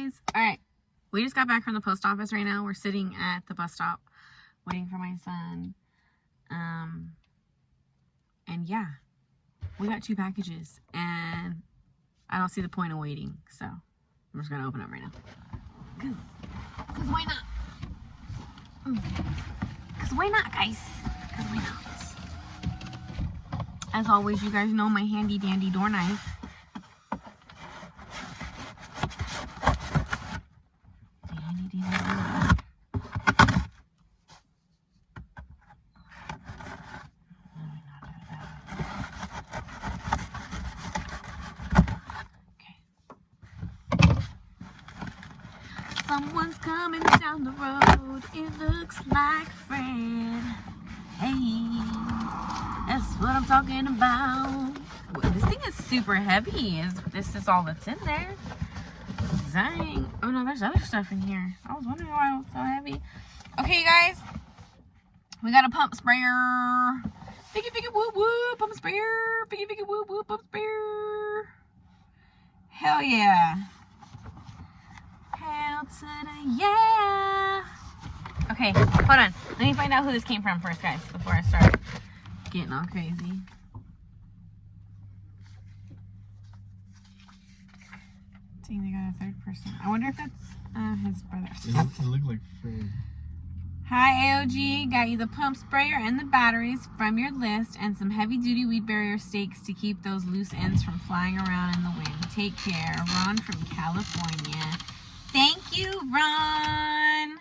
guys. All right. We just got back from the post office right now. We're sitting at the bus stop waiting for my son. And yeah, we got 2 packages and I don't see the point of waiting. So I'm just going to open them right now. Because why not? Because why not, guys? Because why not? As always, you guys know my handy dandy door knife. Someone's coming down the road. It looks like Fred. Hey, that's what I'm talking about. This thing is super heavy. This is all that's in there. Dang. Oh no, there's other stuff in here. I was wondering why it was so heavy. Okay, you guys. We got a pump sprayer. Figgy, figgy, whoop, whoop. Pump sprayer. Figgy, figgy, whoop, whoop. Pump sprayer. Hell yeah. Hell to the yeah. Okay, hold on. Let me find out who this came from first, guys, before I start getting all crazy. Dang, they got a third person. I wonder if that's his brother. It looked like Fred. Hi, AOG. Got you the pump sprayer and the batteries from your list and some heavy-duty weed barrier stakes to keep those loose ends from flying around in the wind. Take care. Ron from California. Thank you, Ron.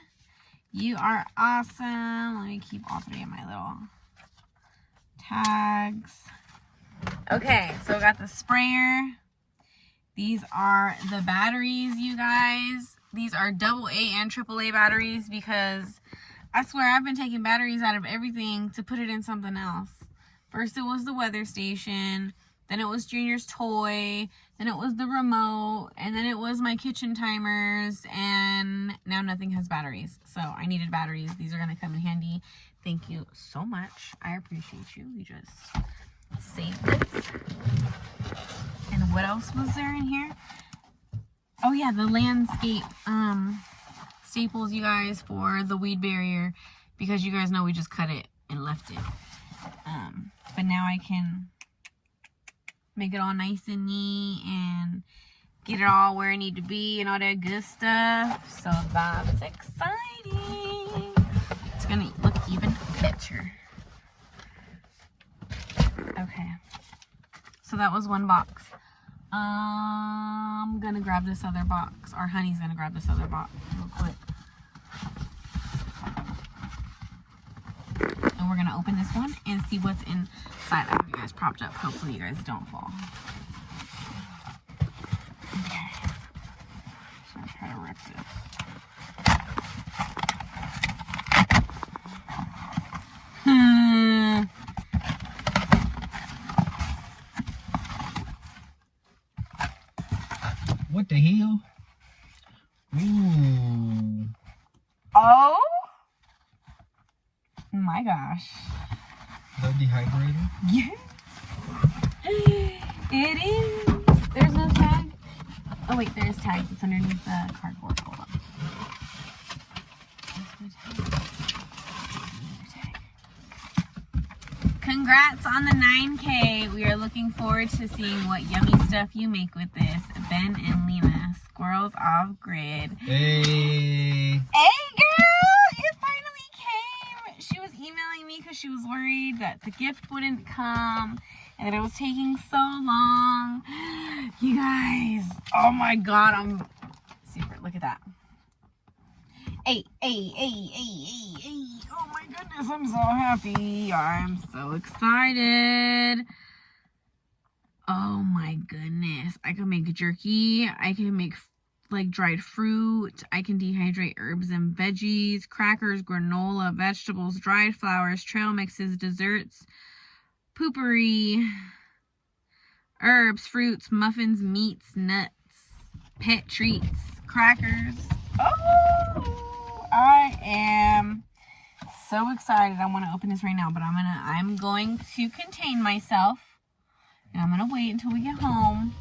You are awesome. Let me keep all 3 of my little tags. Okay, so I got the sprayer. These are the batteries, you guys. These are AA and AAA batteries because I swear I've been taking batteries out of everything to put it in something else. First it was the weather station, then it was Junior's toy, then it was the remote, and then it was my kitchen timers, and now nothing has batteries. So I needed batteries. These are going to come in handy. Thank you so much. I appreciate you. You just saved this. And what else was there in here? Oh yeah, the landscape staples, you guys, for the weed barrier, because you guys know we just cut it and left it. But now I can make it all nice and neat and get it all where I need to be and all that good stuff. So that's exciting. It's gonna look even better. Okay. So that was 1 box. I'm gonna grab this other box, or Honey's gonna grab this other box real quick. And we're gonna open this one and see what's inside. I have you guys propped up. Hopefully you guys don't fall. Okay. So I'm trying to rip this. What the hell? Ooh. Oh my gosh. The dehydrator? Yes. It is. There's no tag. Oh wait, there's tags. It's underneath the cardboard. Hold on. Where's my tag? Congrats on the 9K. We are looking forward to seeing what yummy stuff you make with this. Ben and Lena, squirrels off grid. Hey. Hey girl, it finally came. She was emailing me because she was worried that the gift wouldn't come and that it was taking so long. You guys, oh my god, I'm super. Look at that. Hey. Oh my goodness, I'm so happy. I'm so excited. Oh my goodness. I can make jerky. I can make like dried fruit. I can dehydrate herbs and veggies, crackers, granola, vegetables, dried flowers, trail mixes, desserts, poopery, herbs, fruits, muffins, meats, nuts, pet treats, crackers. Oh, I am so excited. I want to open this right now, but I'm going to contain myself. And I'm going to wait until we get home.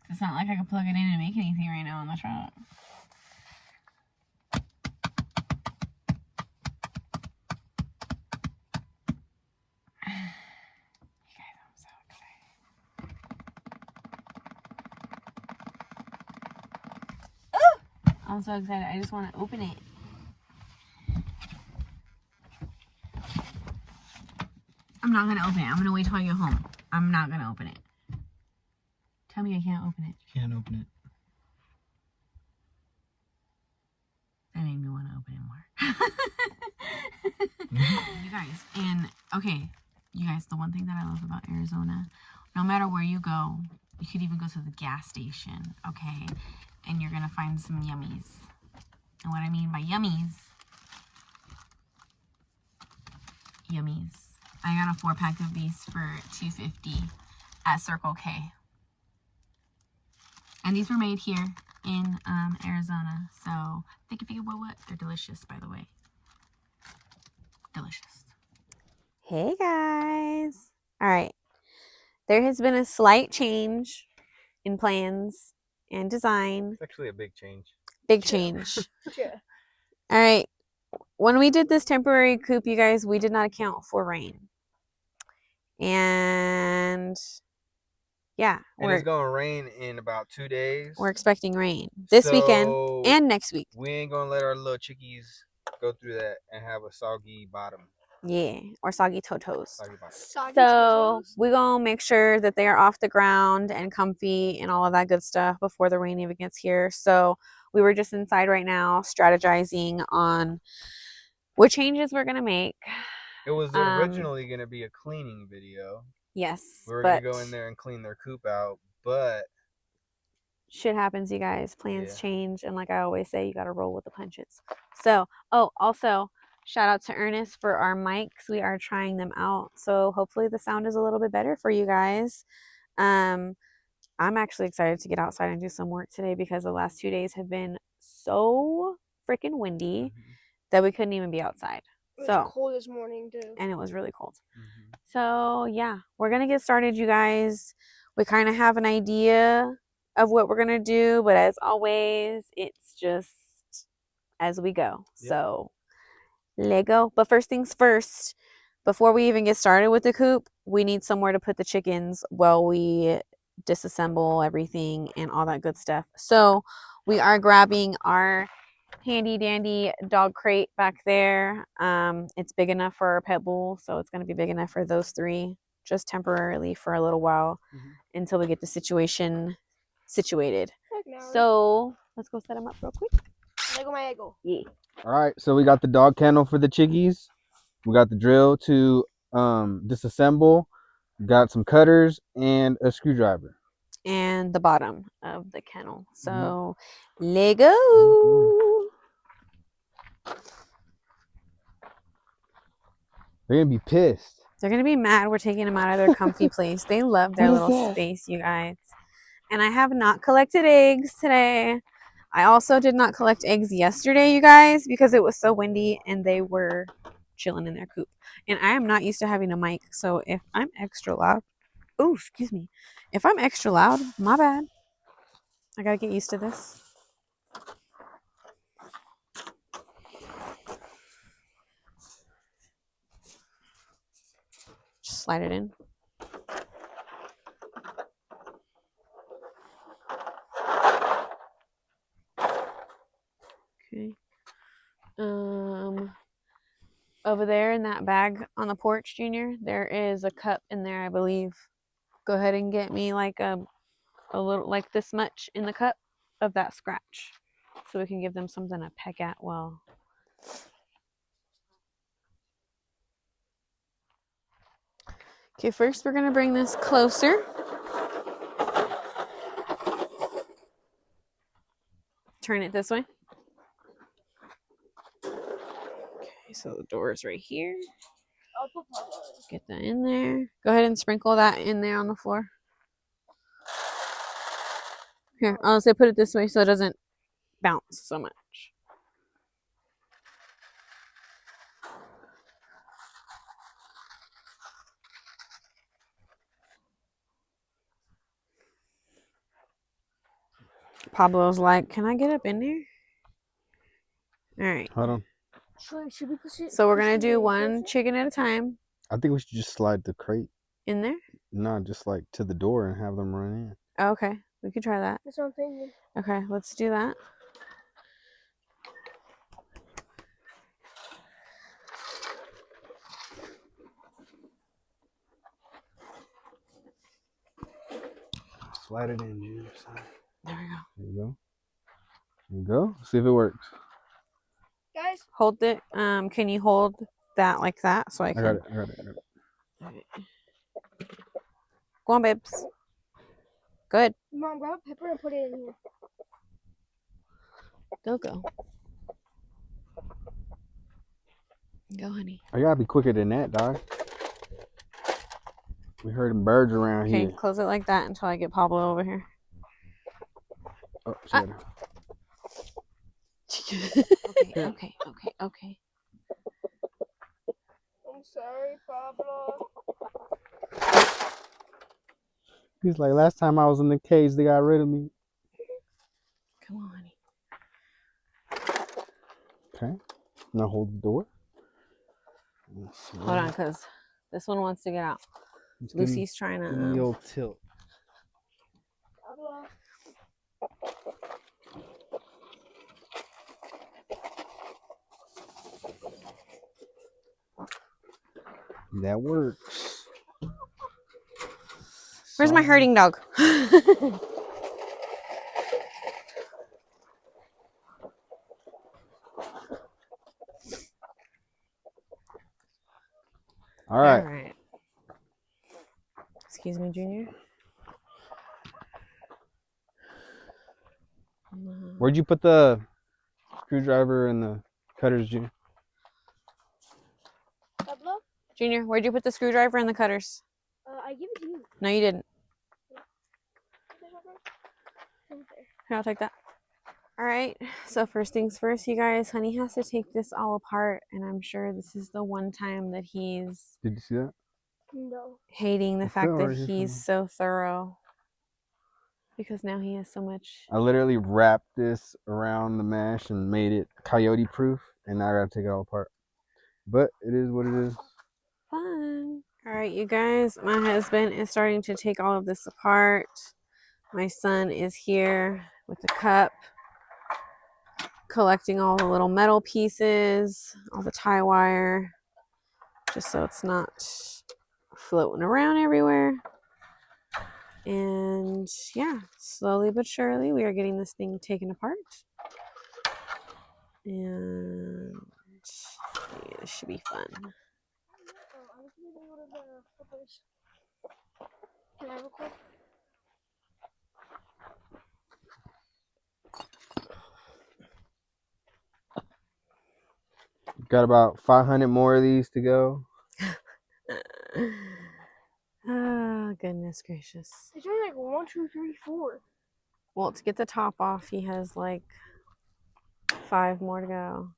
This not like I can plug it in and make anything right now on the truck. You guys, I'm so excited. Ooh! I'm so excited. I just want to open it. I'm not going to open it. I'm going to wait till I get home. I'm not going to open it. Tell me I can't open it. Can't open it. That made me want to open it more. You guys, and okay, you guys, the one thing that I love about Arizona, no matter where you go, you could even go to the gas station, okay, and you're going to find some yummies. And what I mean by yummies, I got a 4-pack of these for $2.50 at Circle K. And these were made here in Arizona. So, what? They're delicious, by the way. Delicious. Hey, guys. All right. There has been a slight change in plans and design. It's actually a big change. Big change. Yeah. All right. When we did this temporary coop, you guys, we did not account for rain. And yeah, And it's gonna rain in about 2 days. We're expecting rain this weekend and next week. We ain't gonna let our little chickies go through that and have a soggy bottom. Yeah, or soggy totos. Soggy bottom. So we're gonna make sure that they are off the ground and comfy and all of that good stuff before the rain even gets here. So we were just inside right now strategizing on what changes we're gonna make. It was originally gonna be a cleaning video. Yes, we were gonna go in there and clean their coop out, but shit happens, you guys. Plans change, and like I always say, you gotta roll with the punches. So, also shout out to Ernest for our mics. We are trying them out, so hopefully the sound is a little bit better for you guys. I'm actually excited to get outside and do some work today because the last 2 days have been so freaking windy that we couldn't even be outside. It was cold this morning too. And it was really cold. So yeah, we're gonna get started, you guys. We kind of have an idea of what we're gonna do, but as always, it's just as we go. Yep. So Lego. But first things first, before we even get started with the coop, we need somewhere to put the chickens while we disassemble everything and all that good stuff. So we are grabbing our handy dandy dog crate back there. It's big enough for our pit bull, so it's going to be big enough for those 3 just temporarily for a little while until we get the situation situated. So let's go set them up real quick. Lego my ego. Yeah. All right, so we got the dog kennel for the chickies. We got the drill to disassemble. We got some cutters and a screwdriver. And the bottom of the kennel. So Lego. They're gonna be pissed. They're gonna be mad we're taking them out of their comfy place. They love their little space, you guys. And I have not collected eggs today. I also did not collect eggs yesterday, you guys, because it was so windy and they were chilling in their coop. And I am not used to having a mic, so if I'm extra loud, oh, excuse me. If I'm extra loud, my bad. I gotta get used to this. Just slide it in. Okay. Over there in that bag on the porch, Junior, there is a cup in there, I believe. Go ahead and get me like a little, like this much in the cup of that scratch, so we can give them something to peck at well. Okay, first we're gonna bring this closer. Turn it this way. Okay, so the door is right here. Get that in there. Go ahead and sprinkle that in there on the floor. Here, I'll say put it this way so it doesn't bounce so much. Pablo's like, can I get up in there? All right. Hold on. Should we push it? So we're push going it to do and one close it? chicken at a time I think we should just slide the crate. in there. No, just like to the door and have them run in. Oh, okay. We could try that. That's what I'm thinking. Okay, let's do that. Slide it in, Junior. There we go. There you go. There you go. See if it works. Guys, Hold it. Can you hold that like that so I I can? got it. I got it. Okay. Go on, babes. Good. Mom, grab a pepper and put it in here. Go. Go, honey. I gotta be quicker than that, dog. We heard them birds around Okay, here. close it like that until I get Pablo over here. Oh, she got it. Okay. I'm sorry, Pablo. He's like, last time I was in the cage, they got rid of me. Come on, honey. Okay. Now hold the door. Hold on, because this one wants to get out. Just give me- Lucy's trying give me the to. old tilt. Pablo. That works. Where's my herding dog? All right. All right. Excuse me, Junior. Where'd you put the screwdriver and the cutters, Junior? Pablo? Junior, where'd you put the screwdriver and the cutters? I give it to you. No, you didn't. Okay. Here, I'll take that. All right. So first things first, you guys. Honey has to take this all apart, and I'm sure this is the one time that he's Did you see that? No. hating the It's fact still that right here he's so thorough. Because now he has so much. I literally wrapped this around the mesh and made it coyote proof, and now I gotta take it all apart. But it is what it is. Fun. All right, you guys. My husband is starting to take all of this apart. My son is here with the cup, collecting all the little metal pieces, all the tie wire, just so it's not floating around everywhere. And yeah, slowly but surely, we are getting this thing taken apart. And yeah, this should be fun. I was going to go to the flippers. Can I record? Got about 500 more of these to go. Oh, goodness gracious. It's only like 1, 2, 3, 4. Well, to get the top off, he has like 5 more to go.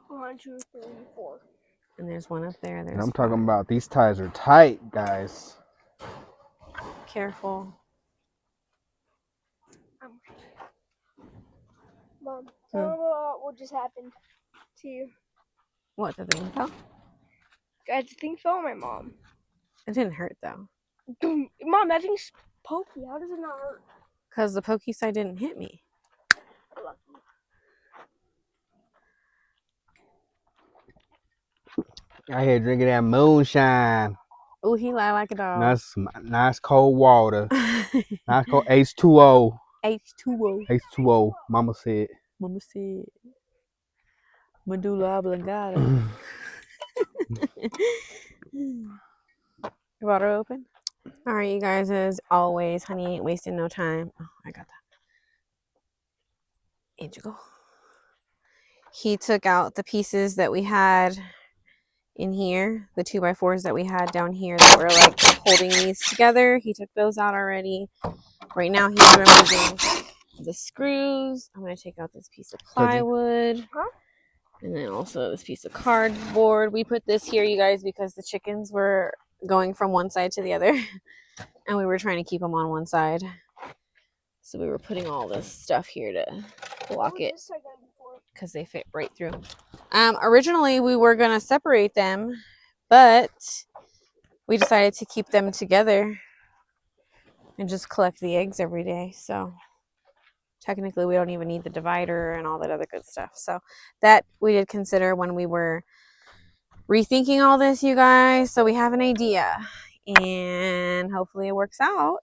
1, 2, 3, 4. And there's one up there. There's And I'm talking 5. about these ties are tight, guys. Careful. Mom, tell me what just happened to you. What, the thing fell? Guys, the thing fell on my mom. It didn't hurt though. Mom, that thing's pokey. How does it not hurt? Because the pokey side didn't hit me. Lucky. Out here drinking that moonshine. Oh, he lied like a dog. Nice cold water. Nice cold H2O. H2O. H2O. Mama said. Mama said. Medulla oblongata. Your water open? All right, you guys, as always, honey ain't wasting no time. Oh, I got that. Here you go. He took out the pieces that we had in here, the 2x4s that we had down here that were like holding these together. He took those out already. Right now he's removing the screws. I'm going to take out this piece of plywood. And then also this piece of cardboard. We put this here, you guys, because the chickens were going from one side to the other. And we were trying to keep them on one side. So we were putting all this stuff here to block it This side done before. because they fit right through. Originally, we were going to separate them, but we decided to keep them together and just collect the eggs every day. So technically, we don't even need the divider and all that other good stuff. So that we did consider when we were rethinking all this, you guys. So we have an idea, and hopefully it works out.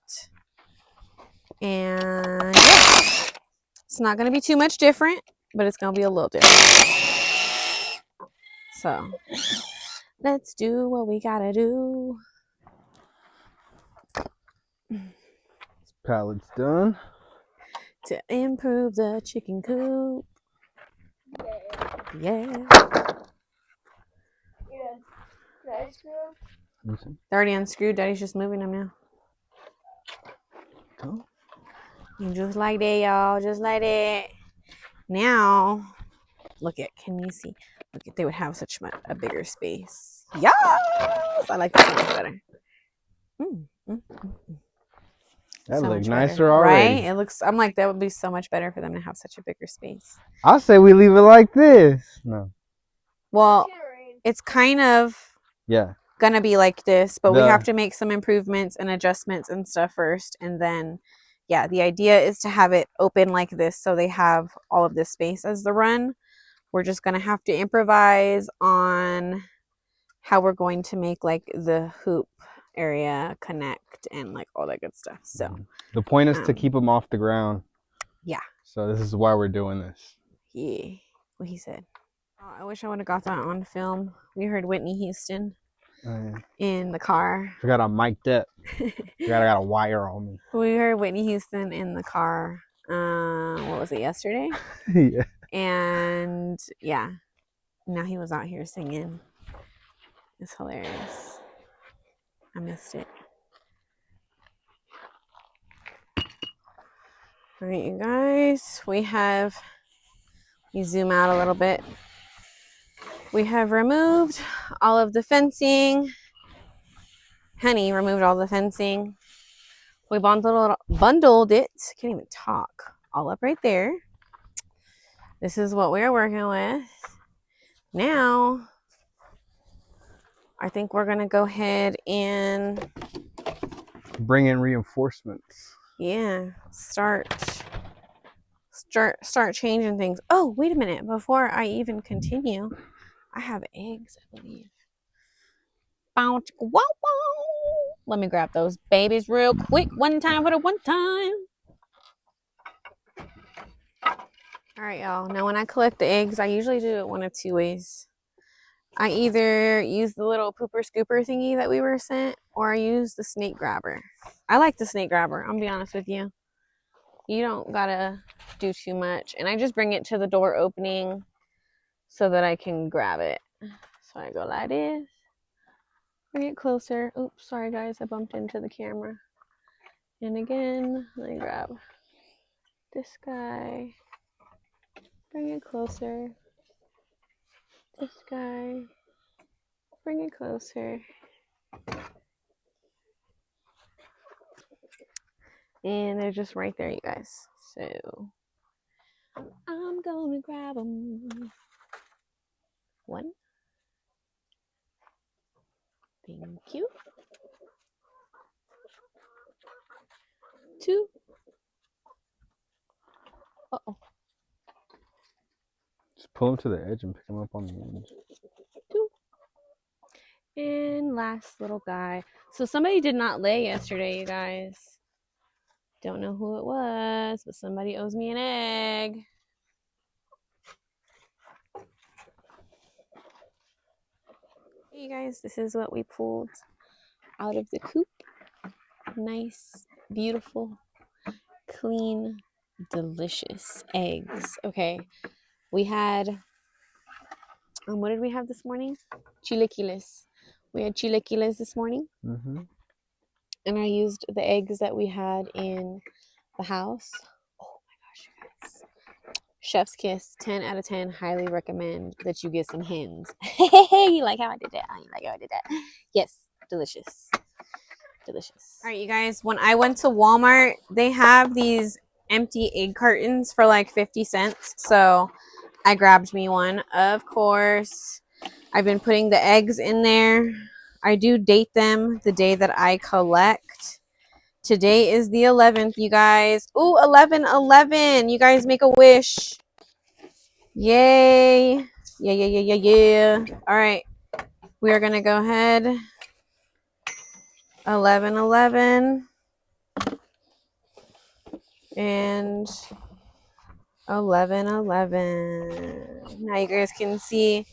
And yeah, it's not going to be too much different, but it's going to be a little different. So let's do what we got to do. Pallet's done. To improve the chicken coop. Yeah. Yeah. Nice girl. Listen. They're already unscrewed. Daddy's just moving them now. Oh. And just like that, y'all. Just like that. Now, look at, can you see? Look at, they would have such a bigger space. Yes! I like this so much better. That so looks much better, nicer already. right? It looks, I'm like, that would be so much better for them to have such a bigger space. I say we leave it like this. No. Well, It's gonna rain. it's kind of Yeah. gonna be like this, but we The- have to make some improvements and adjustments and stuff first, and then yeah, the idea is to have it open like this so they have all of this space as the run. We're just gonna have to improvise on how we're going to make like the hoop area connect and like all that good stuff. So the point is to keep them off the ground. yeah. So this is why we're doing this. Yeah, what he said. Oh, I wish I would have got that on film. We heard Whitney Houston in the car. Forgot I'm mic'd up. Forgot I got a wire on me. We heard Whitney Houston in the car. What was it, yesterday? Yeah. And yeah, now he was out here singing. It's hilarious. I missed it. All right, you guys, you zoom out a little bit. We have removed all of the fencing. Honey removed all the fencing. We bundled it. Can't even talk. All up right there. This is what we're working with. Now, I think we're gonna go ahead and Bring in reinforcements. yeah, start changing things. Oh, wait a minute. Before I even continue, I have eggs, I believe. Bounce, wow, wow. Let me grab those babies real quick. One time for the one time. All right, y'all. Now, when I collect the eggs, I usually do it one of two ways. I either use the little pooper scooper thingy that we were sent, or I use the snake grabber. I like the snake grabber. I'm gonna be honest with you. You don't gotta do too much. And I just bring it to the door opening so that I can grab it. So I go like this. Bring it closer. Oops, sorry guys, I bumped into the camera. And again, I grab this guy. Bring it closer. This guy. Bring it closer. And they're just right there, you guys. So I'm gonna grab them. One. Thank you. Two. Uh-oh. Just pull them to the edge and pick them up on the end. Two. And last little guy. So somebody did not lay yesterday, you guys. Don't know who it was, but somebody owes me an egg. Hey, you guys, this is what we pulled out of the coop. Nice, beautiful, clean, delicious eggs. Okay, we had, what did we have this morning? Chilaquiles. We had chilaquiles this morning. Mm-hmm. And I used the eggs that we had in the house. Oh my gosh, you guys. Chef's kiss, 10 out of 10. Highly recommend that you get some hens. You like how I did that? You like how I did that? Yes, delicious. Delicious. All right, you guys, when I went to Walmart, they have these empty egg cartons for like 50 cents. So I grabbed me one. Of course, I've been putting the eggs in there. I do date them the day that I collect. Today is the 11th, you guys. Ooh, 11/11. You guys make a wish. Yay. Yeah. All right. We are going to go ahead. 11/11. And 11/11. Now you guys can see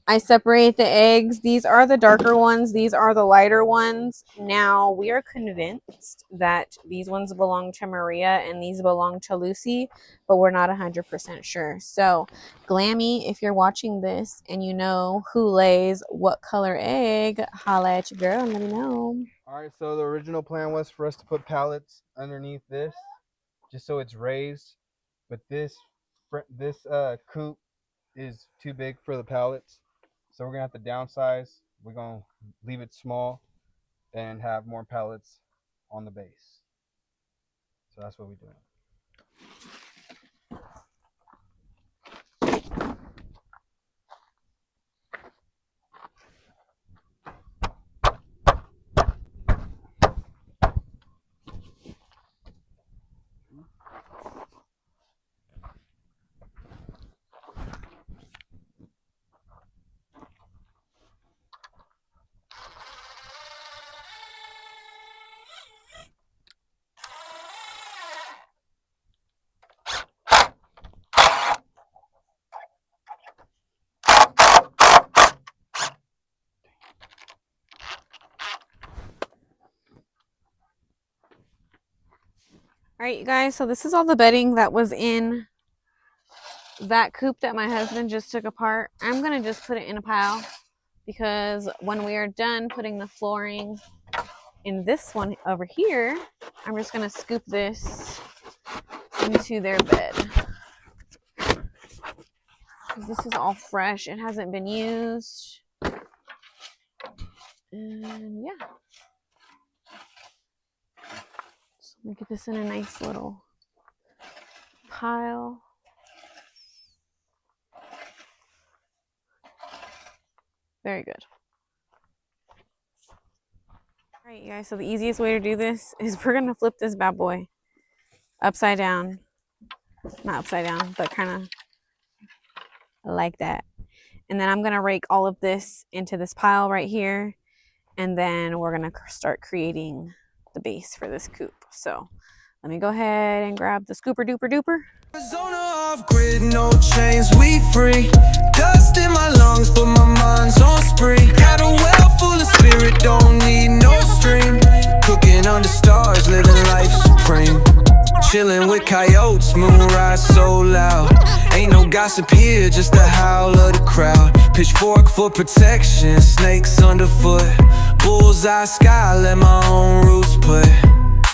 I separate the eggs. These are the darker ones. These are the lighter ones. Now we are convinced that these ones belong to Maria and these belong to Lucy, but we're not 100% sure. So Glammy, if you're watching this and you know who lays what color egg, holla at your girl and let me know. All right, so the original plan was for us to put pallets underneath this, just so it's raised. But this coop is too big for the pallets, so we're gonna have to downsize. We're gonna leave it small and have more pallets on the base. So that's what we're doing. All right, you guys, so this is all the bedding that was in that coop that my husband just took apart. I'm going to just put it in a pile because when we are done putting the flooring in this one over here, I'm just going to scoop this into their bed. This is all fresh. It hasn't been used. And yeah. So let me get this in a nice little pile. Very good. All right, you guys, so the easiest way to do this is we're going to flip this bad boy upside down. Not upside down, but kind of like that. And then I'm going to rake all of this into this pile right here. And then we're going to start creating the base for this coop. So let me go ahead and grab the scooper duper duper. Arizona off grid, no chains, we free. Dust in my lungs, but my mind's on spree. Got a well full of spirit, don't need no stream. Cooking under stars, living life supreme. Chilling with coyotes, moonrise so loud. Ain't no gossip here, just the howl of the crowd. Pitchfork for protection, snakes underfoot. Bullseye sky, let my own roots put.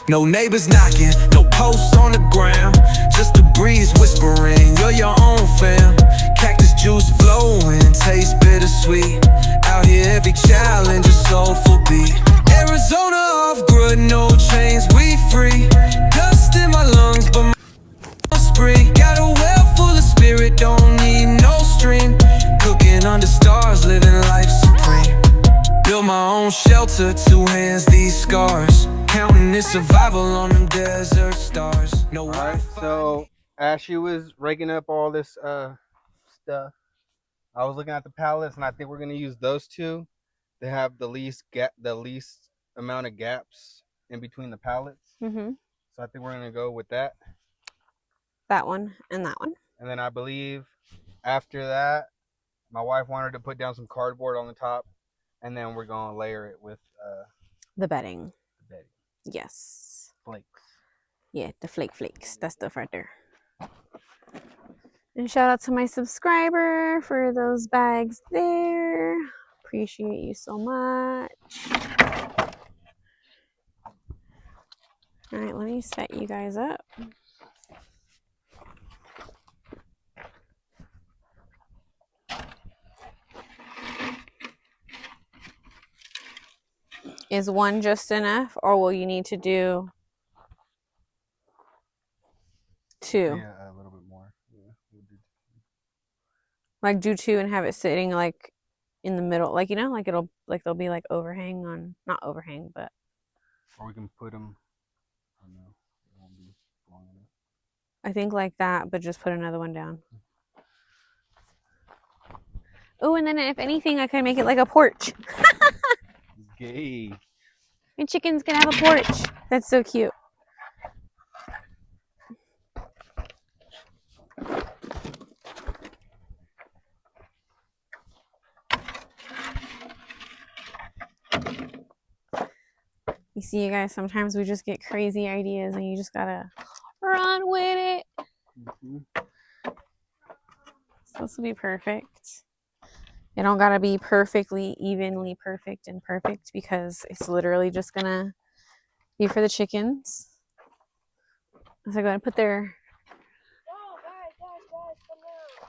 No neighbors knocking, no posts on the ground. Just a breeze whispering, you're your own fam. Cactus juice flowing, taste bittersweet. Out here every challenge is soulful beat. Arizona off grid, no chains, we free. Dust in my lungs, but my spree. Got a well full of spirit, don't need no stream. Cooking under stars, living life supreme. Built my own shelter, two hands, these scars. Counting this survival on them desert stars. No. Alright, so as she was raking up all this stuff, I was looking at the pallets, and I think we're gonna use those two to have the least amount of gaps in between the pallets. Mm-hmm. So I think we're gonna go with that. That one and that one. And then I believe after that, my wife wanted to put down some cardboard on the top, and then we're gonna layer it with the bedding. the bedding. Yes. Flakes. Yeah, the flakes. That stuff right there. And shout out to my subscriber for those bags there. Appreciate you so much. All right, let me set you guys up. Is one just enough, or will you need to do 2. Yeah, a little bit more. Yeah, we'll do 2. Like do 2 and have it sitting like in the middle, like you know, like it'll like there'll be like overhang on, not overhang, but Or we can put them. Oh no, it won't be long enough. I think like that, but just put another one down. Oh, and then if anything, I could make it like a porch. Gay. My chicken's gonna have a porch. That's so cute. You see, you guys, sometimes we just get crazy ideas and you just gotta run with it. Mm-hmm. So this will be perfect. It don't gotta be perfectly, evenly perfect and perfect because it's literally just gonna be for the chickens. So I'm gonna put their. Oh, guys, come now.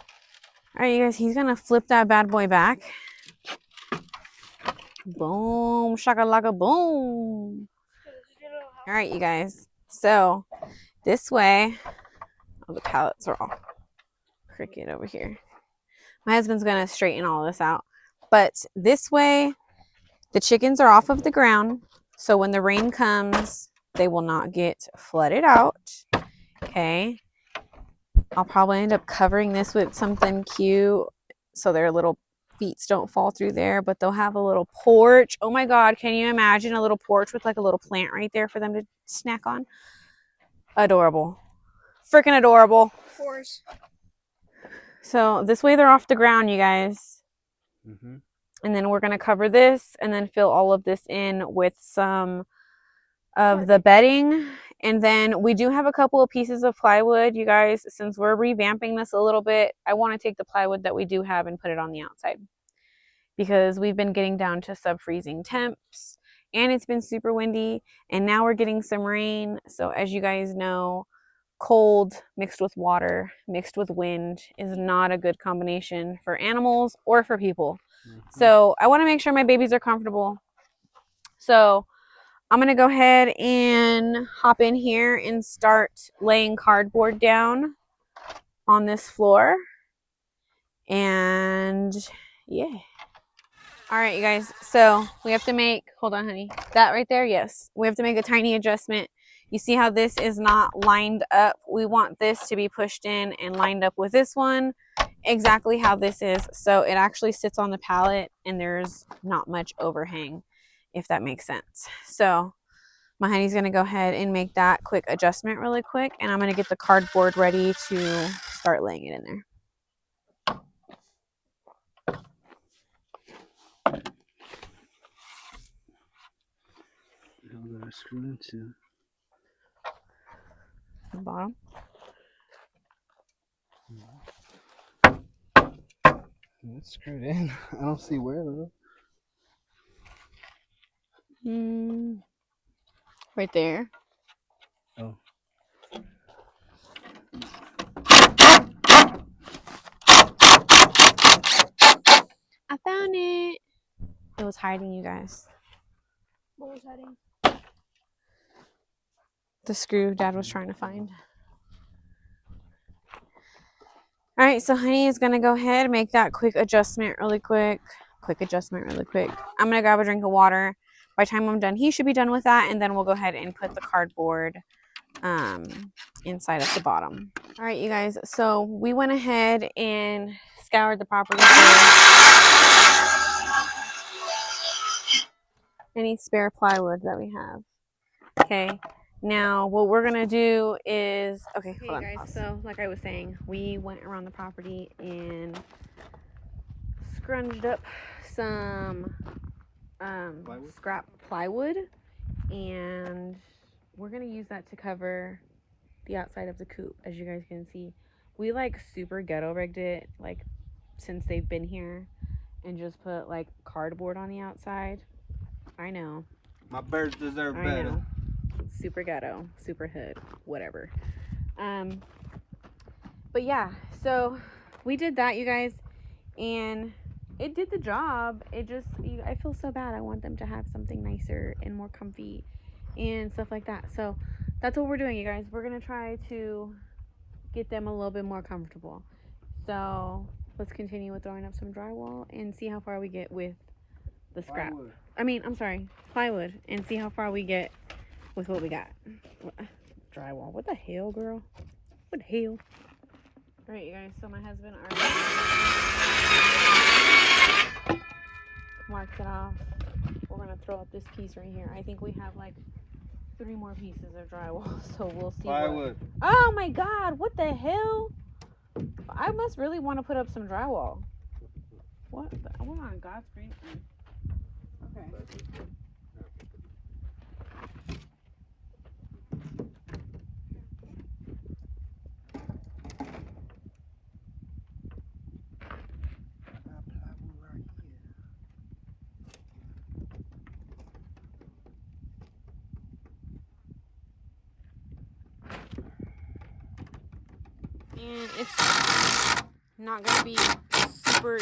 All right, you guys, he's gonna flip that bad boy back. Boom, shakalaka, boom. All right, you guys. So this way, oh, the pallets are all crooked over here. My husband's gonna straighten all this out. But this way, the chickens are off of the ground. So when the rain comes, they will not get flooded out. Okay. I'll probably end up covering this with something cute so their little feet don't fall through there, but they'll have a little porch. Oh my God, can you imagine a little porch with like a little plant right there for them to snack on? Adorable. Freaking adorable. Of course. So this way they're off the ground, you guys. Mm-hmm. And then we're going to cover this and then fill all of this in with some of the bedding. And then we do have a couple of pieces of plywood, you guys. Since we're revamping this a little bit, I want to take the plywood that we do have and put it on the outside because we've been getting down to sub-freezing temps and it's been super windy and now we're getting some rain. So as you guys know, cold mixed with water mixed with wind is not a good combination for animals or for people. Mm-hmm. So I want to make sure my babies are comfortable. So I'm going to go ahead and hop in here and start laying cardboard down on this floor. And yeah. All right, you guys. So we have to make, hold on, honey. That right there, yes. We have to make a tiny adjustment. You see how this is not lined up? We want this to be pushed in and lined up with this one. Exactly how this is. So it actually sits on the pallet and there's not much overhang, if that makes sense. So my honey's going to go ahead and make that quick adjustment really quick. And I'm going to get the cardboard ready to start laying it in there. I'm gonna screw into The bottom. it's screwed in. I don't see where though. Right there. Oh. I found it. It was hiding, you guys. What was hiding? The screw Dad was trying to find. All right, so honey is going to go ahead and make that quick adjustment really quick. I'm going to grab a drink of water. By the time I'm done, he should be done with that. And then we'll go ahead and put the cardboard inside of the bottom. All right, you guys. So we went ahead and scoured the property for any spare plywood that we have. Okay. Now, what we're going to do is, okay, hold on, guys. So, like I was saying, we went around the property and scrunged up some scrap plywood, and we're going to use that to cover the outside of the coop. As you guys can see, we like super ghetto rigged it, like since they've been here, and just put like cardboard on the outside. I know. My birds deserve better. I know. Super ghetto, super hood, whatever. But yeah, so we did that, you guys, and it did the job. It just, I feel so bad. I want them to have something nicer and more comfy and stuff like that. So that's what we're doing, you guys. We're gonna try to get them a little bit more comfortable. So let's continue with throwing up some drywall and see how far we get with the scrap. Plywood. I'm sorry, plywood, and see how far we get with what we got. Drywall. What the hell, girl? What the hell? All right, you guys. So my husband already marked it off. We're gonna throw up this piece right here. I think we have like 3 more pieces of drywall, so we'll see. Plywood. Oh my God! What the hell? I must really want to put up some drywall. What? What on God's green earth? Okay. And it's not gonna be super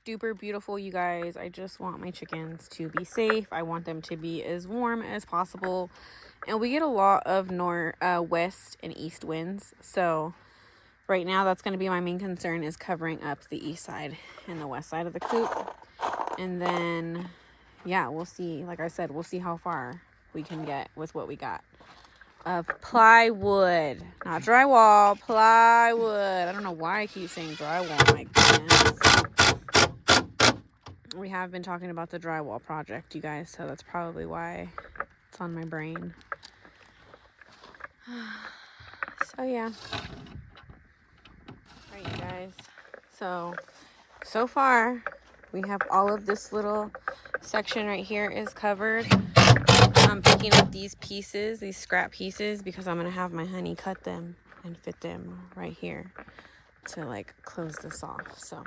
duper beautiful, you guys. I just want my chickens to be safe. I want them to be as warm as possible, and we get a lot of west and east winds, so right now that's going to be my main concern, is covering up the east side and the west side of the coop. And then yeah, we'll see. Like I said, we'll see how far we can get with what we got of plywood, not drywall, plywood. I don't know why I keep saying drywall. My goodness. We have been talking about the drywall project, you guys, so that's probably why it's on my brain. So yeah. All right, you guys. So far we have all of this little section right here is covered. I'm picking up these pieces, these scrap pieces, because I'm gonna have my honey cut them and fit them right here to like close this off. So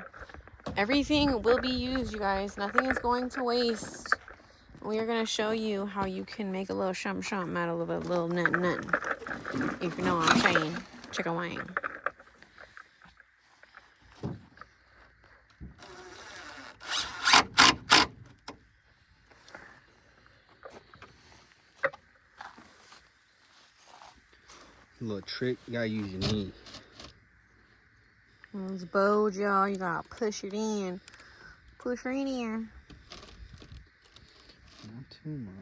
everything will be used, you guys. Nothing is going to waste. We are gonna show you how you can make a little shump out of a little nut, if you know what I'm saying. Chicken wing. Little trick, you gotta use your knee. Those bows, y'all, you gotta push it in. Push her in here. Not too much.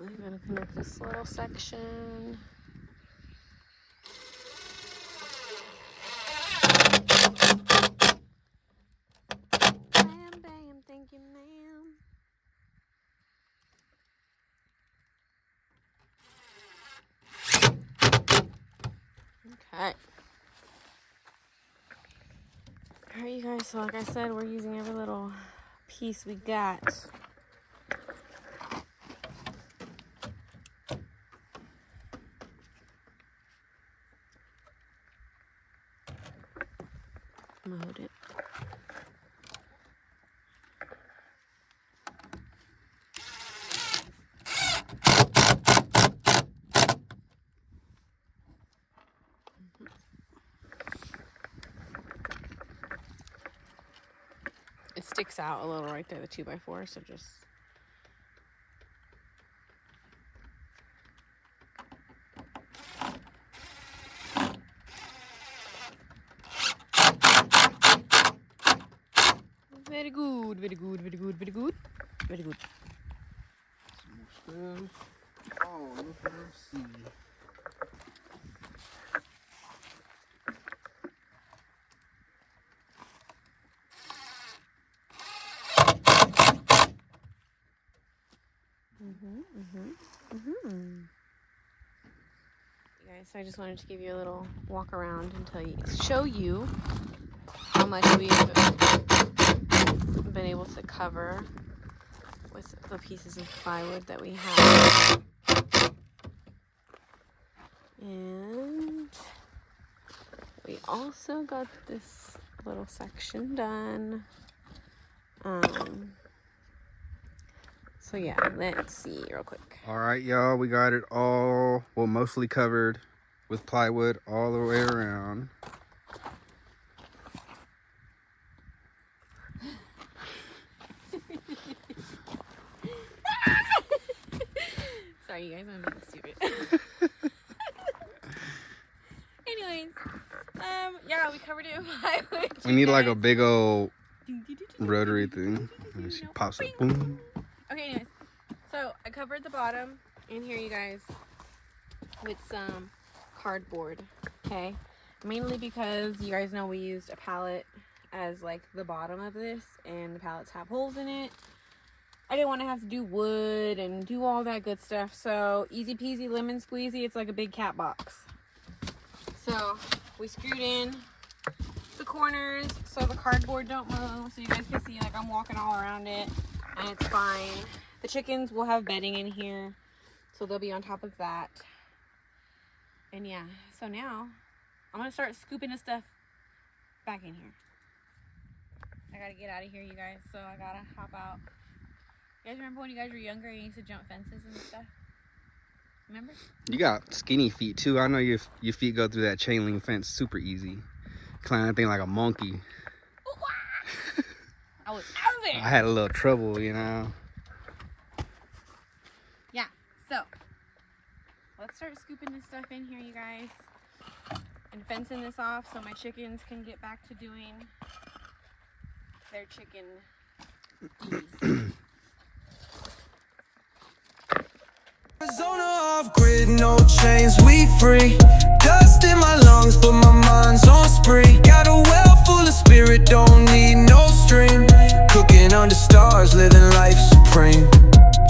We're gonna connect this little section. Bam, bam, thank you, ma'am. Okay. Alright, you guys, so like I said, we're using every little piece we got. I'm gonna hold it. It sticks out a little right there, the 2x4, so just very good, very good, very good, very good, very good. Some more stuff. Oh, look at us see. You guys, so I just wanted to give you a little walk around and show you how much we've been able to cover with the pieces of plywood that we have. And we also got this little section done. So yeah, let's see real quick. All right, y'all, we got it all, well, mostly covered with plywood all the way around. Sorry, you guys, I'm being stupid. Anyways, yeah, we covered it in plywood. We need like a big old rotary thing. And she pops up. Boom. Okay, anyways, so I covered the bottom in here, you guys, with some cardboard. Okay, mainly because you guys know we used a pallet as like the bottom of this, and the pallets have holes in it. I didn't want to have to do wood and do all that good stuff, so easy peasy lemon squeezy. It's like a big cat box. So we screwed in the corners so the cardboard don't move, so you guys can see like I'm walking all around it and it's fine. The chickens will have bedding in here, so they'll be on top of that. And yeah, so now I'm gonna start scooping the stuff back in here. I gotta get out of here, you guys, so I gotta hop out. You guys remember when you guys were younger and you used to jump fences and stuff? Remember? You got skinny feet too. I know your feet go through that chain link fence super easy. Climb that thing like a monkey. I was out of there. I had a little trouble, you know. Yeah, so let's start scooping this stuff in here, you guys, and fencing this off so my chickens can get back to doing their chicken duties. Arizona off grid, no chains, we free. Dust in my lungs, but my mind's on spree. Got a well full of spirit, don't need no stream. Cooking under stars, living life supreme.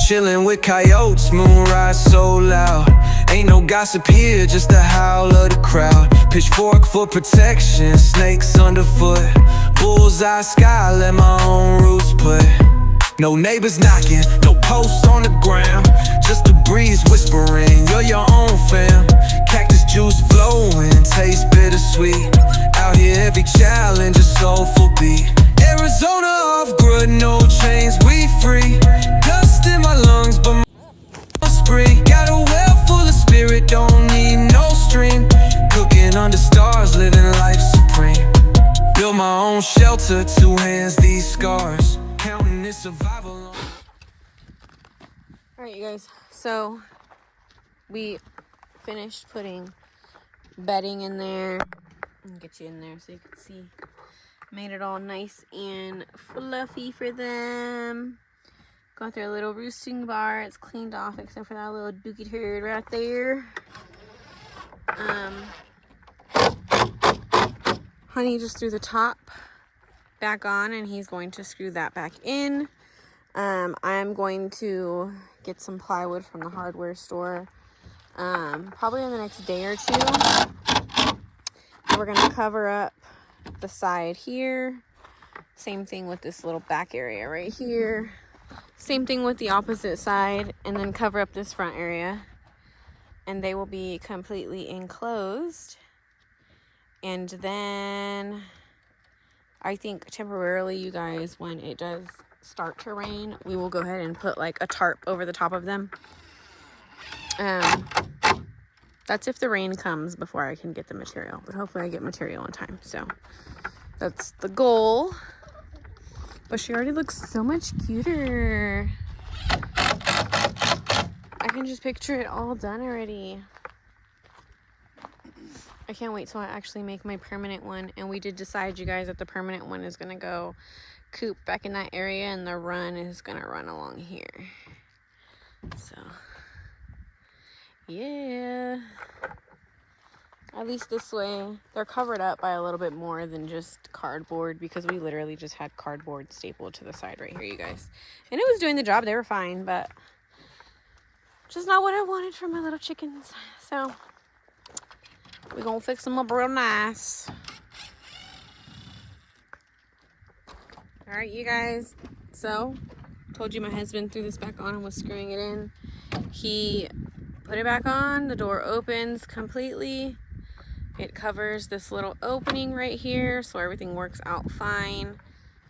Chilling with coyotes, moonrise so loud. Ain't no gossip here, just the howl of the crowd. Pitchfork for protection, snakes underfoot. Bullseye sky, let my own roots put. No neighbors knocking, no posts on the ground. Just a breeze whispering, you're your own fam. Cactus juice flowing, taste bittersweet. Out here every challenge a soulful beat. Arizona off grid, no chains, we free. Dust in my lungs, but my spree. Got a well full of spirit, don't need no stream. Cooking under stars, living life supreme. Build my own shelter, two hands, these scars. Counting this survival. Alright, you guys, so we finished putting bedding in there. I'll get you in there so you can see. Made it all nice and fluffy for them. Got their little roosting bar. It's cleaned off except for that little dookie turd right there. Honey just threw the top back on and he's going to screw that back in. I'm going to get some plywood from the hardware store probably in the next day or two. We're going to cover up the side here. Same thing with this little back area right here. Same thing with the opposite side, and then cover up this front area. And they will be completely enclosed. And then I think temporarily, you guys, when it does start to rain, we will go ahead and put like a tarp over the top of them. That's if the rain comes before I can get the material, but hopefully I get material in time. So that's the goal. But she already looks so much cuter. I can just picture it all done already. I can't wait till I actually make my permanent one. And we did decide, you guys, that the permanent one is going to go coop back in that area, and the run is going to run along here. So, yeah. At least this way, they're covered up by a little bit more than just cardboard, because we literally just had cardboard stapled to the side right here, you guys. And it was doing the job. They were fine, but just not what I wanted for my little chickens. So we're gonna fix them up real nice. All right, you guys. So, told you my husband threw this back on and was screwing it in. He put it back on. The door opens completely. It covers this little opening right here, so everything works out fine.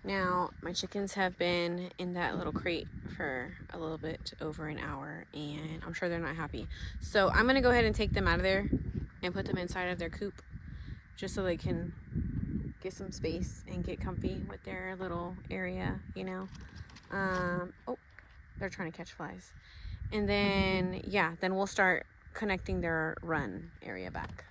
Now, my chickens have been in that little crate for a little bit over an hour, and I'm sure they're not happy. So I'm gonna go ahead and take them out of there and put them inside of their coop just so they can get some space and get comfy with their little area, you know. Oh, they're trying to catch flies. And then, yeah, then we'll start connecting their run area back.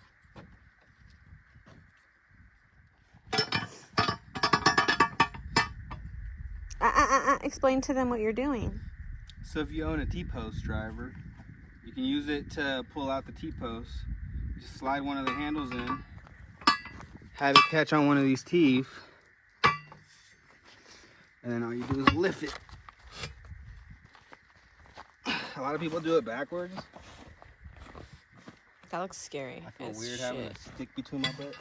Explain to them what you're doing. So if you own a T-post driver, you can use it to pull out the T-post. Just slide one of the handles in, have it catch on one of these teeth, and then all you do is lift it. A lot of people do it backwards. That looks scary. I feel weird having a stick between my butt.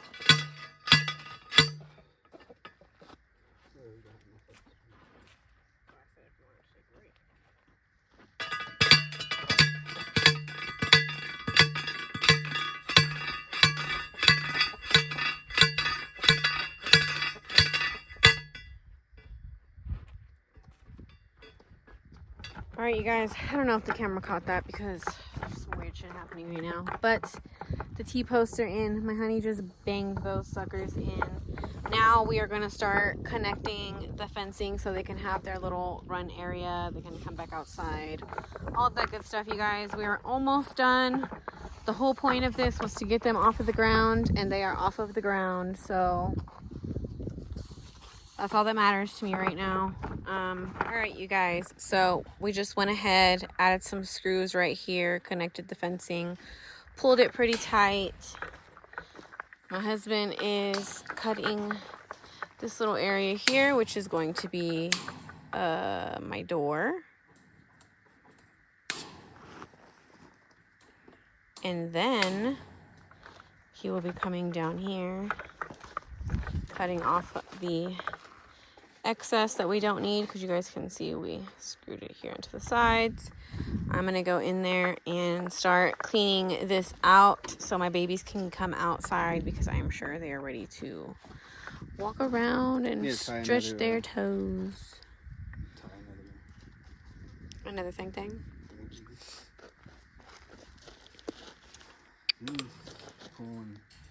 All right, you guys, I don't know if the camera caught that because there's some weird shit happening right now, but the T-posts are in. My honey just banged those suckers in. Now we are gonna start connecting the fencing so they can have their little run area. They can come back outside, all that good stuff, you guys. We are almost done. The whole point of this was to get them off of the ground, and they are off of the ground, so that's all that matters to me right now. All right, you guys, so we just went ahead, added some screws right here, connected the fencing, pulled it pretty tight. My husband is cutting this little area here, which is going to be my door. And then he will be coming down here, cutting off the excess that we don't need, because you guys can see we screwed it here into the sides. I'm gonna go in there and start cleaning this out so my babies can come outside, because I am sure they are ready to walk around and stretch their toes. Another thing.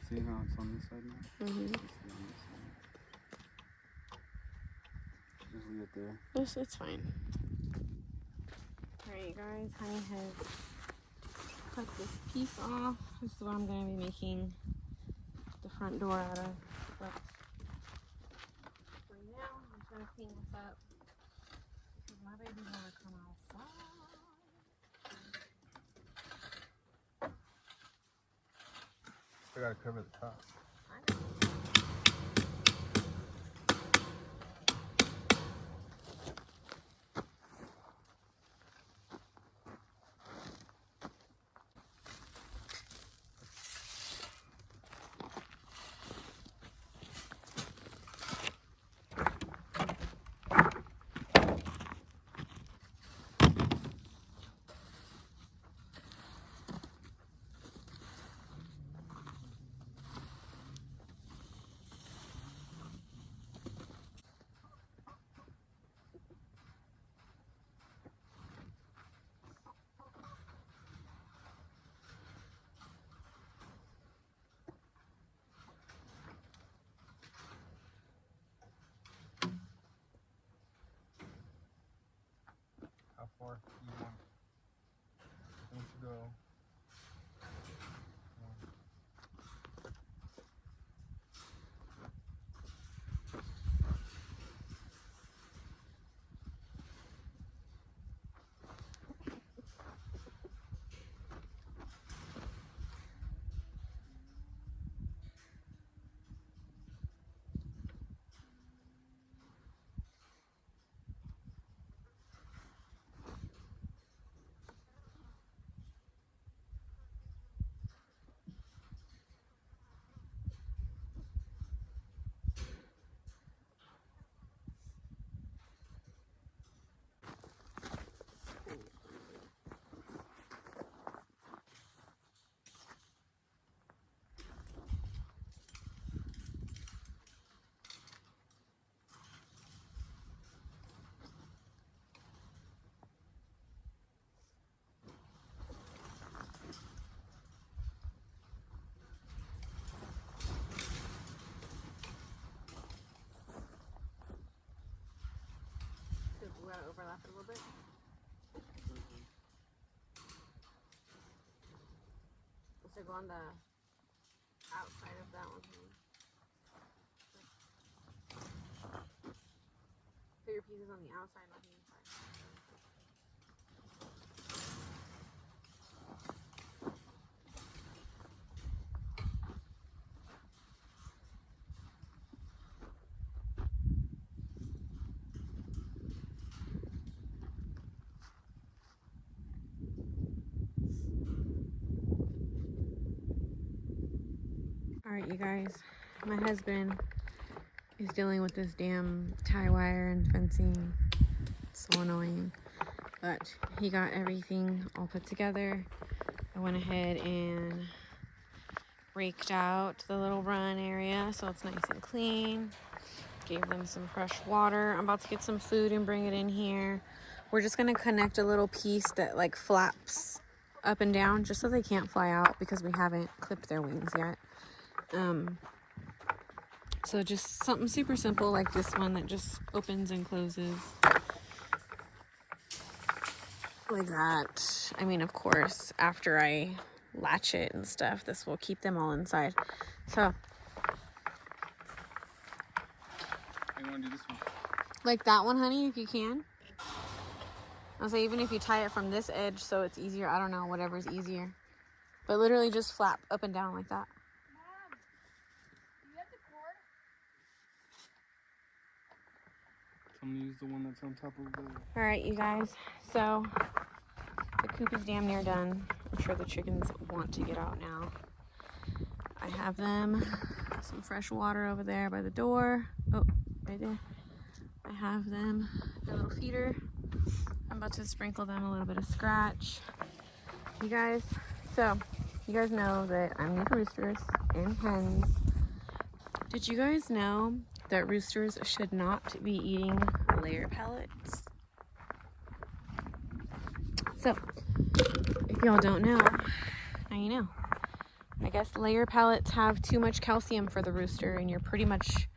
See how it's on this side now? Mm-hmm. Just leave it there. It's fine. Alright, you guys, honey has cut this piece off. This is what I'm going to be making the front door out of. But for now, I'm just going to clean this up because my babies want to come outside. I gotta cover the top. How far do you want to go? A little bit. So go on the outside of that one. Put your pieces on the outside, not the inside. Alright, you guys, my husband is dealing with this damn tie wire and fencing. It's so annoying. But he got everything all put together. I went ahead and raked out the little run area so it's nice and clean. Gave them some fresh water. I'm about to get some food and bring it in here. We're just gonna connect a little piece that like flaps up and down just so they can't fly out because we haven't clipped their wings yet. So just something super simple like this one that just opens and closes like that. I mean, of course, after I latch it and stuff, this will keep them all inside. So I want to do this one. like that one, honey, if you can. I'll say even if you tie it from this edge so it's easier, I don't know, whatever's easier. But literally just flap up and down like that. I'm gonna use the one that's on top of the... Alright, you guys, so the coop is damn near done. I'm sure the chickens want to get out now. I have them some fresh water over there by the door. Oh, right there. I have them their little feeder. I'm about to sprinkle them a little bit of scratch. You guys, so you guys know that I'm new to roosters and hens. Did you guys know that roosters should not be eating layer pellets? So, if y'all don't know, now you know. I guess layer pellets have too much calcium for the rooster, and you're pretty much,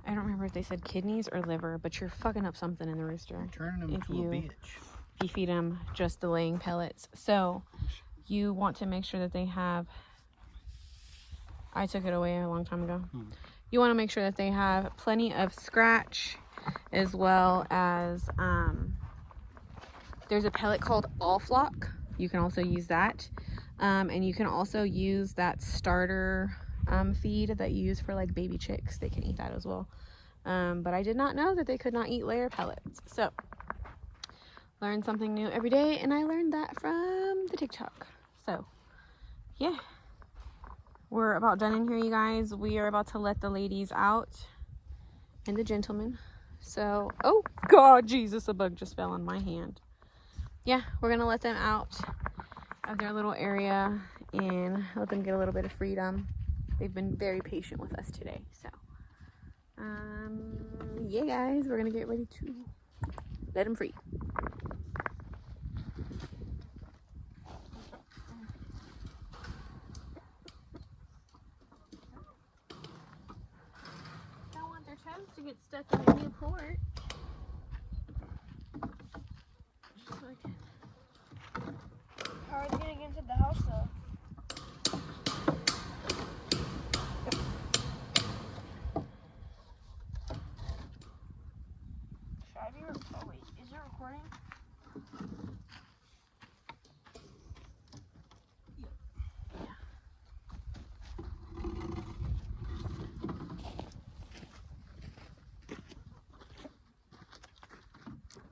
I don't remember if they said kidneys or liver, but you're fucking up something in the rooster. You're turning them into a bitch. If you feed them just the laying pellets. So, you want to make sure that they have, I took it away a long time ago. You want to make sure that they have plenty of scratch, as well as there's a pellet called All Flock. You can also use that, and you can also use that starter feed that you use for like baby chicks. They can eat that as well, but I did not know that they could not eat layer pellets. So learn something new every day, and I learned that from the TikTok. So yeah, we're about done in here, you guys. We are about to let the ladies out and the gentlemen. So, oh God, Jesus, a bug just fell on my hand. Yeah, we're gonna let them out of their little area and let them get a little bit of freedom. They've been very patient with us today. So, yeah, guys, we're gonna get ready to let them free. Don't want their toes to get stuck in the new port. Just so I can. How are they gonna get into the house though? Should I be oh wait, is it recording?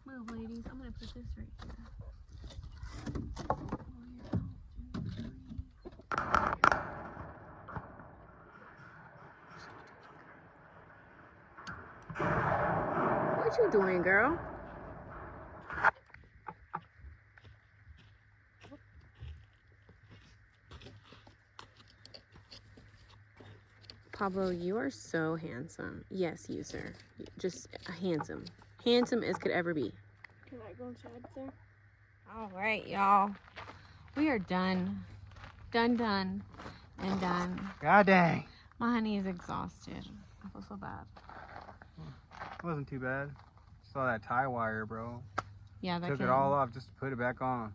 Move, ladies. I'm gonna put this right here. What you doing, girl? Pablo, you are so handsome. Yes, you, sir. Just handsome. Handsome as could ever be. Can I go inside there? All right, y'all. We are done. Done, and done. God dang. My honey is exhausted. I feel so bad. It wasn't too bad. Saw that tie wire, bro. Yeah, that Took can, it all off just to put it back on.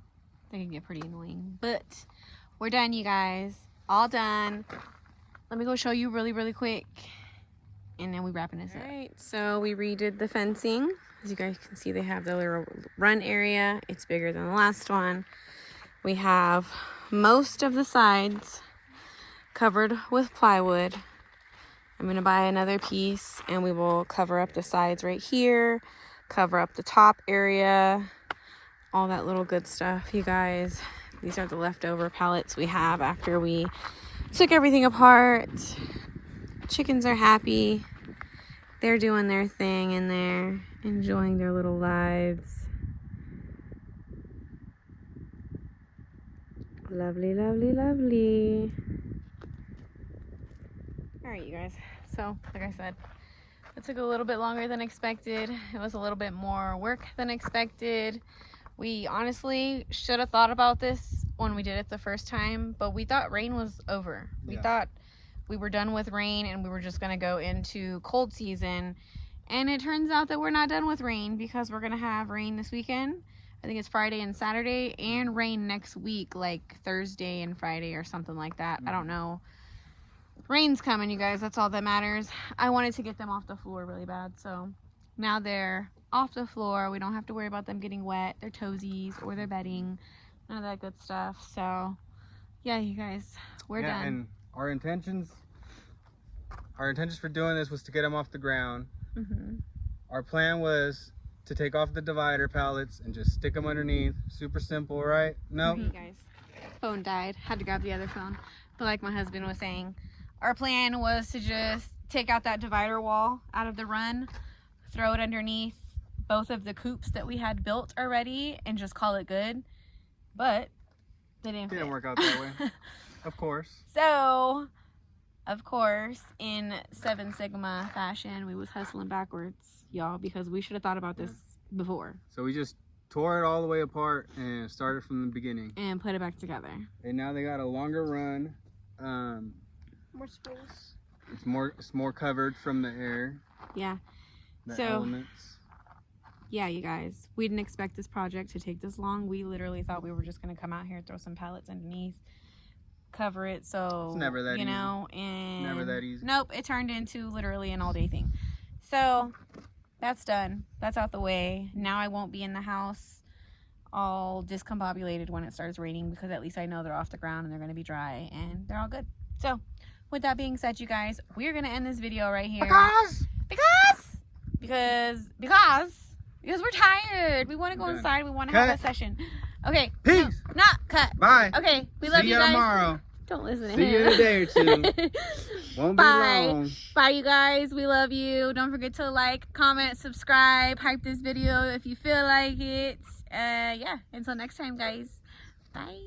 that can get pretty annoying. But we're done, you guys. All done. Let me go show you really, really quick. And then we wrapping this up. All right, so we redid the fencing. As you guys can see, they have the little run area. It's bigger than the last one. We have most of the sides covered with plywood. I'm gonna buy another piece and we will cover up the sides right here, cover up the top area, all that little good stuff, you guys. These are the leftover pallets we have after we took everything apart. Chickens are happy. They're doing their thing in there, enjoying their little lives. Lovely, lovely, lovely. All right, you guys. So, like I said, it took a little bit longer than expected. It was a little bit more work than expected. We honestly should have thought about this when we did it the first time, but we thought rain was over. We thought we were done with rain and we were just gonna go into cold season. And it turns out that we're not done with rain because we're gonna have rain this weekend. I think it's Friday and Saturday, and rain next week, like Thursday and Friday or something like that. I don't know. Rain's coming, you guys. That's all that matters. I wanted to get them off the floor really bad, so now they're off the floor. We don't have to worry about them getting wet, their toesies or their bedding, none of that good stuff. So yeah, you guys, we're done. And our intentions for doing this was to get them off the ground. Our plan was to take off the divider pallets and just stick them underneath. Super simple, right? Nope. Okay, guys, phone died. Had to grab the other phone. But like my husband was saying, our plan was to just take out that divider wall out of the run, throw it underneath both of the coops that we had built already, and just call it good. But they didn't fit. Work out that way. Of course. So, of course, in 7 Sigma fashion, we was hustling backwards, y'all, because we should have thought about this before. So we just tore it all the way apart and started from the beginning. And put it back together. And now they got a longer run. More space. It's more covered from the air. Yeah. The So- elements. Yeah, you guys, we didn't expect this project to take this long. We literally thought we were just going to come out here, throw some pallets underneath, cover it, so It's never that you know, and Never that easy. nope, it turned into literally an all-day thing. So that's done. That's out the way. Now I won't be in the house all discombobulated when it starts raining, because at least I know they're off the ground and they're going to be dry and they're all good. So with that being said, you guys, we're going to end this video right here. Because we're tired. We want to go Done. inside. We want to have a session. Okay. Peace. No, not cut. Bye. Okay. We love See you you guys. tomorrow. Don't listen to See you him. in a day or two. Won't Bye. be long. Bye, you guys. We love you. Don't forget to like, comment, subscribe, hype this video if you feel like it. Yeah. Until next time, guys. Bye.